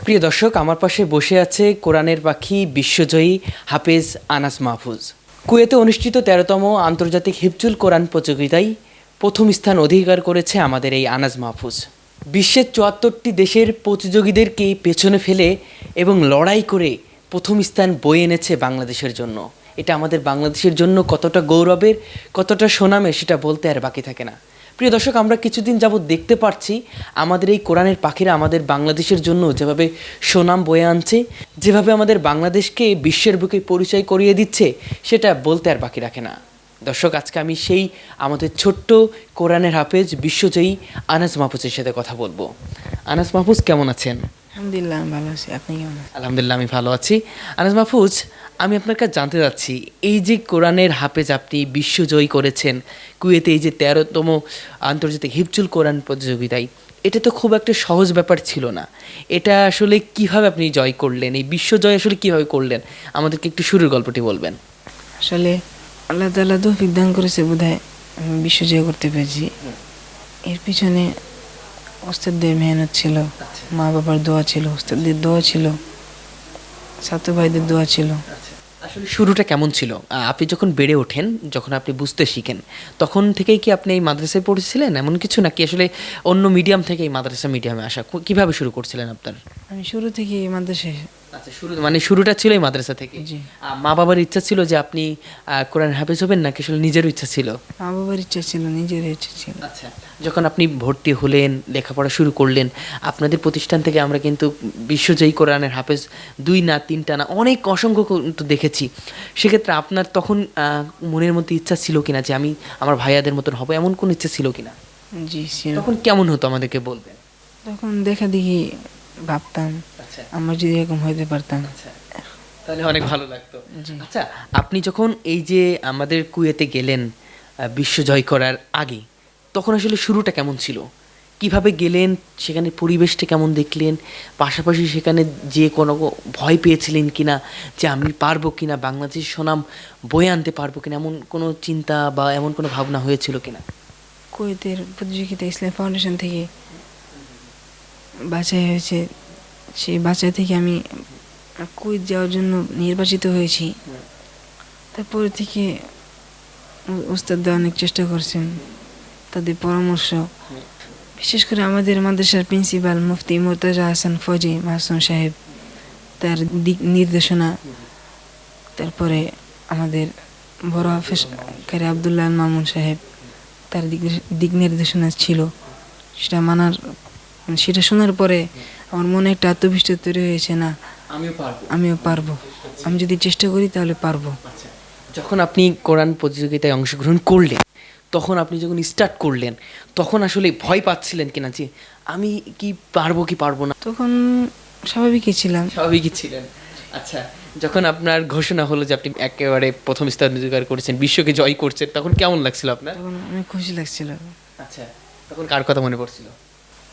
প্রিয় দর্শক, আমার পাশে বসে আছে কোরআনের পাখি বিশ্বজয়ী হাফেজ আনাস মাহফুজ। কুয়েতে অনুষ্ঠিত ১৩তম আন্তর্জাতিক হিফজুল কোরআন প্রতিযোগিতায় প্রথম স্থান অধিকার করেছে আমাদের এই আনাস মাহফুজ। বিশ্বের ৭৪টি দেশের প্রতিযোগীদেরকে পেছনে ফেলে এবং লড়াই করে প্রথম স্থান বয়ে এনেছে বাংলাদেশের জন্য। এটা আমাদের বাংলাদেশের জন্য কতটা গৌরবের, কতটা সুনামের, সেটা বলতে আর বাকি থাকে না। প্রিয় দর্শক, আমরা কিছুদিন যাবৎ দেখতে পাচ্ছি আমাদের এই কোরআনের পাখিরা আমাদের বাংলাদেশের জন্য যেভাবে সুনাম বয়ে আনছে, যেভাবে আমাদের বাংলাদেশকে বিশ্বের বুকে পরিচয় করিয়ে দিচ্ছে, সেটা বলতে আর বাকি রাখে না। দর্শক, আজকে আমি সেই আমাদের ছোট্ট কোরআনের হাফেজ বিশ্বজয়ী আনাস মাহফুজের সাথে কথা বলবো। আনাস মাহফুজ, কেমন আছেন? আলহামদুলিল্লাহ আমি ভালো আছি। আপনি কেমন আছেন? আলহামদুলিল্লাহ, আমি ভালো আছি। আনাস মাহফুজ, আমি আপনার কাছে জানতে চাচ্ছি, এই যে কোরআনের হাফেজ আপনি বিশ্বজয়ী করেছেন কুয়েতে, এই যে ১৩তম আন্তর্জাতিক হিফজুল কোরআন প্রতিযোগিতায়, এটা তো খুব একটা সহজ ব্যাপার ছিল না। এটা আসলে কিভাবে আপনি জয় করলেন, এই বিশ্বজয় আসলে কিভাবে করলেন, আমাদেরকে একটু শুরুর গল্পটি বলবেন। আসলে আল্লাহ তাআলা তৌফিক দান করেছে বোধহয় আমি বিশ্বজয় করতে পেরেছি। এর পিছনে ওস্তাদদের মেহনত ছিল, মা বাবার দোয়া ছিল, ওস্তাদদের দোয়া ছিল, ছাত্র ভাইদের দোয়া ছিল। আসলে শুরুটা কেমন ছিল? আপনি যখন বেড়ে ওঠেন, যখন আপনি বুঝতে শিখেন, তখন থেকেই কি আপনি এই মাদ্রাসায় পড়েছিলেন এমন কিছু, নাকি আসলে অন্য মিডিয়াম থেকে এই মাদ্রাসা মিডিয়ামে আসা, কিভাবে শুরু করছিলেন আপনার? আমি শুরু থেকে এই মাদ্রাসায়। আচ্ছা, শুরুটা ছিল এই মাদ্রাসা থেকে। জি। মা বাবার ইচ্ছা ছিল যে আপনি কোরআন হাফেজ হবেন, নাকি আসলে নিজেরও ইচ্ছা ছিল? মা বাবার ইচ্ছা ছিল, নিজের ইচ্ছা ছিল। আচ্ছা, যখন আপনি ভর্তি হলেন, লেখাপড়া শুরু করলেন, আপনাদের প্রতিষ্ঠান থেকে আমরা কিন্তু বিশ্বজয়ী কোরআনের হাফেজ ২ না ৩টা না অনেক অসংখ্য কিন্তু দেখেছি। সেক্ষেত্রে আপনার তখন মনের মধ্যে ইচ্ছা ছিল কিনা যে আমি আমার ভাইয়াদের মতন হব, এমন কোন ইচ্ছা ছিল কিনা? জি ছিল। তখন কেমন হতো আমাদেরকে বলবেন? তখন দেখা দেখি ভাবতাম আচ্ছা আমরা যদি এরকম হইতে পারতাম। আচ্ছা, তাহলে অনেক ভালো লাগতো। জি। আচ্ছা, আপনি যখন এই যে আমাদের কুয়েতে গেলেন বিশ্ব জয় করার আগে, তখন আসলে শুরুটা কেমন ছিল? কিভাবে গেলেন, সেখানে পরিবেশটা কেমন দেখলেন, পাশাপাশি সেখানে যে কোনো ভয় পেয়েছিলেন কিনা যে আমি পারবো কিনা, বাংলাদেশের সুনাম বয়ে আনতে পারবো কিনা, এমন কোনো চিন্তা বা এমন কোনো ভাবনা হয়েছিল কিনা? কুয়েতের প্রতিযোগিতা ইসলাম ফাউন্ডেশন থেকে বাছাই হয়েছে। সেই বাছাই থেকে আমি কুয়েত যাওয়ার জন্য নির্বাচিত হয়েছি। তারপরে থেকে উস্তাদরা অনেক চেষ্টা করছেন, তাদের পরামর্শ, বিশেষ করে আমাদের মাদ্রাসার প্রিন্সিপাল মুফতি মুর্তজা হাসান ফৌজি মাসুম সাহেব, তার দিক নির্দেশনা, তারপরে আমাদের বড় হাফেজ কারি আবদুল্লাহ আল মামুন সাহেব, তার দিক নির্দেশনা ছিল। সেটা মানার, সেটা শোনার পরে আমার মনে একটা আত্মবিশ্বাস তৈরি হয়েছে, না আমিও পারবো, আমি যদি চেষ্টা করি তাহলে পারবো। যখন আপনি কোরআন প্রতিযোগিতায় অংশগ্রহণ করলেন, তখন আপনি যখন স্টার্ট করলেন, তখন আসলে ভয় পাচ্ছিলেন কিনা যে আমি কি পারবো কি পারবো না? তখন স্বাভাবিকই ছিলাম। স্বাভাবিকই ছিলেন। আচ্ছা, যখন আপনার ঘোষণা হলো যে আপনি একেবারে প্রথম স্থান অধিকার করেছেন, বিশ্বকে জয় করছেন, তখন কেমন লাগছিল আপনার? তখন অনেক খুশি লাগছিল। আচ্ছা, তখন কার কথা মনে পড়ছিল?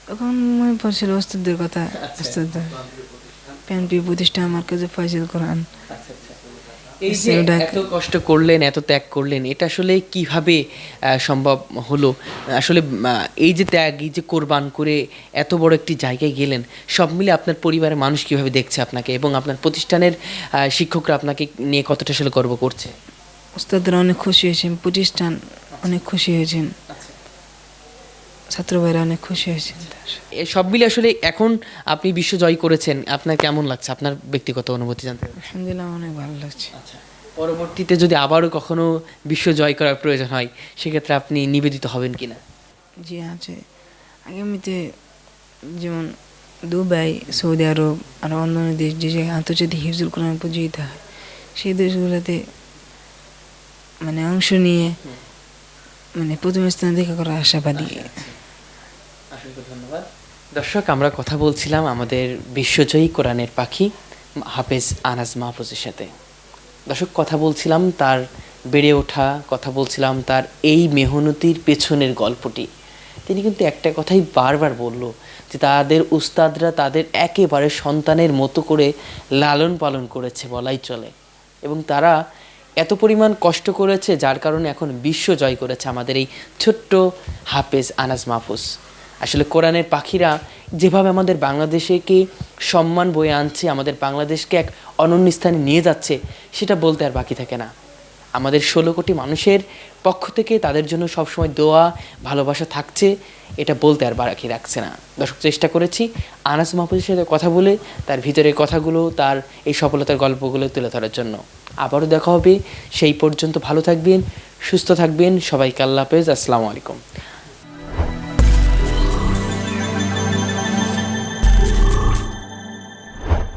তখন মনে পড়ছিল ওস্তাদদের কথা। ওস্তাদদের প্যানপ্রিয় প্রতিষ্ঠান আমার কাছে ফয়জুল কোরআন। এই যে এত কষ্ট করলেন, এত ত্যাগ করলেন, এটা আসলে কিভাবে সম্ভব হলো? আসলে এই যে ত্যাগ, এই যে কোরবান করে এত বড় একটি জায়গায় গেলেন, সব মিলে আপনার পরিবারের মানুষ কিভাবে দেখছে আপনাকে, এবং আপনার প্রতিষ্ঠানের শিক্ষকরা আপনাকে নিয়ে কতটা আসলে গর্ব করছে? ওস্তাদরা অনেক খুশি হয়েছেন, প্রতিষ্ঠান অনেক খুশি হয়েছেন, ছাত্র ভাইরা অনেক খুশি হয়েছেন। এই সব মিলে আসলে এখন আপনি বিশ্ব জয় করেছেন, আপনার কেমন লাগছে, আপনার ব্যক্তিগত অনুভূতি জানতে চাই। আলহামদুলিল্লাহ অনেক ভালো লাগছে। আচ্ছা, পরবর্তীতে যদি আবারও কখনো বিশ্ব জয় করার প্রয়োজন হয়, সেক্ষেত্রে আপনি নিবেদিত হবেন কিনা? জি আছে, আগামীতে যেমন দুবাই, সৌদি আরব আর অন্যান্য দেশ, যে জায়গায় আন্তর্জাতিক হিফজুল কোরআন প্রতিযোগিতা হয়, সেই দেশগুলোতে মানে অংশ নিয়ে মানে প্রথম স্থানে দেখা করার আশাবাদী। অসংখ্য ধন্যবাদ। দর্শক, আমরা কথা বলছিলাম আমাদের বিশ্বজয়ী কোরআনের পাখি হাফেজ আনাস মাহফুজের সাথে। দর্শক, কথা বলছিলাম তার বেড়ে ওঠা, কথা বলছিলাম তার এই মেহনতির পেছনের গল্পটি। তিনি কিন্তু একটা কথাই বারবার বলল যে তাদের উস্তাদরা তাদের একেবারে সন্তানের মতো করে লালন পালন করেছে বলাই চলে, এবং তারা এত পরিমাণ কষ্ট করেছে যার কারণে এখন বিশ্ব জয় করেছে আমাদের এই ছোট্ট হাফেজ আনাস মাহফুজ। আসলে কোরআনের পাখিরা যেভাবে আমাদের বাংলাদেশকে সম্মান বয়ে আনছে, আমাদের বাংলাদেশকে এক অনন্য স্থানে নিয়ে যাচ্ছে, সেটা বলতে আর বাকি থাকে না। আমাদের 16 কোটি মানুষের পক্ষ থেকে তাদের জন্য সবসময় দোয়া ভালোবাসা থাকছে, এটা বলতে আর বাকি রাখছে না। দর্শক, চেষ্টা করেছি আনাস মাহফুজের সাথে কথা বলে তার ভিতরের কথাগুলো, তার এই সফলতার গল্পগুলো তুলে ধরার জন্য। আবারও দেখা হবে, সেই পর্যন্ত ভালো থাকবেন, সুস্থ থাকবেন, সবাইকে আল্লাহ হাফেজ, আসসালামু আলাইকুম।